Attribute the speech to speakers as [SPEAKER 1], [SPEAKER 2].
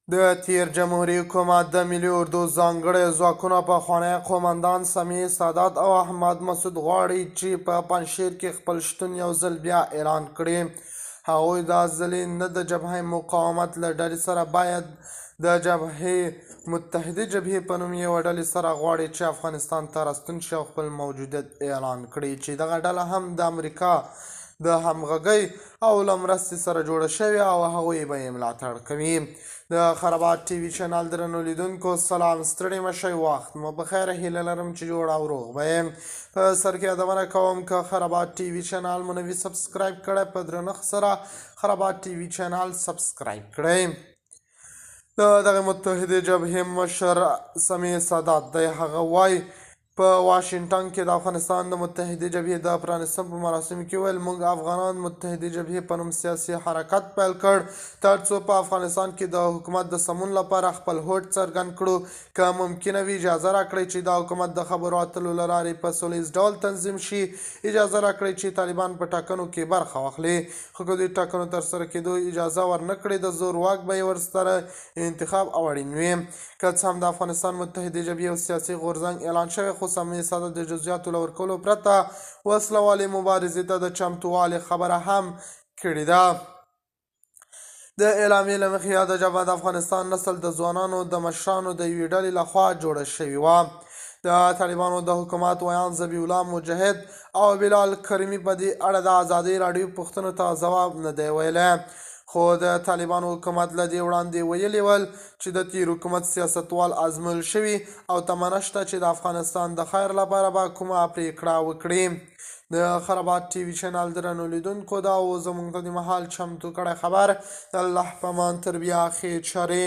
[SPEAKER 1] د تیر جمهوري حکومت د ملي اردو ځانګړي ځواکونو پخوانی قومندان سمیع سادات او احمد مسعود غواړي چې په پنجشیر کې خپل شتون یو ځل بیا اعلان کړي. هغوی دا ځلې نه د جبهه مقاومت له ډلې سره باید د جبهې متحده جبهې په نوم یوه ډلې سره غواړي چې افغانستان ته راستون شي او خپل موجودیت اعلان کړي، چې دغه ډله هم د امریکا د همغږۍ او له مرستې سره جوړه شوې او هغوی به یې ملاتړ کوي. د خرابات ټي وي چینل درنو لیدونکو سلام، ستړي مه شئ، وخت مو بخیر. هیله لرم چې جوړ او روغ به یم. په سر کې یادونه کوم که خرابات ټي وي چینل مو نوي سبسکرایب کړی، په درنښت سره خرابات ټي وي چینل سبسکرایب کړئ. د دغه متحده جبهې مشر سمیع سادات دی. هغه وایي په واشنګټن کې د افغانستان د متحده جبهې د پرانیستن په مراسمو کې ویل، موږ افغانان متحده جبهې په نوم سیاسي حرکت پیل کړ تر څو په افغانستان کې د حکومت د سمون لپاره خپل هوډ څرګند کړو. که ممکنه وي اجازه راکړئ چې دا حکومت د خبرو اترو له لارې په سولیز ډول تنظیم شي. اجازه راکړئ چې طالبان په ټاکنو کې برخه واخلي، خو که دوی ټاکنو ترسره کېدو اجازه ورنه کړي د زور واک به یې ورسره انتخاب او اړین وي. که څه هم د افغانستان متحده جبهې یو سیاسي غورځنګ اعلان شوی، خو سمیع سادات د جزئیاتو له ورکولو پرته وسله والې مبارزې ته د چمتووالي خبره هم کړې ده. د اعلامیې له مخې یاده جبهه د افغانستان نسل د ځوانانو د مشرانو د یوې ډلې لخوا جوړه شوې وه. د طالبانو د حکومت ویان ذبیح الله مجاهد او بلال کریمي په دې اړه د ازادۍ راډیو پوښتنو ته ځواب نه دی ویلی، خو د طالبانو حکومت له دې وړاندې ویلي ول چې د تیر حکومت سیاستوال ازمویل شوي او تمه نشته چې د افغانستان د خیر لپاره به کومه پرېکړه وکړي. د خرابات ټي وي چینل درنو لیدونکو دا و زموږ ته د مهال چمتو کړی خبر. د الله په امان تر بیا ښې چارې.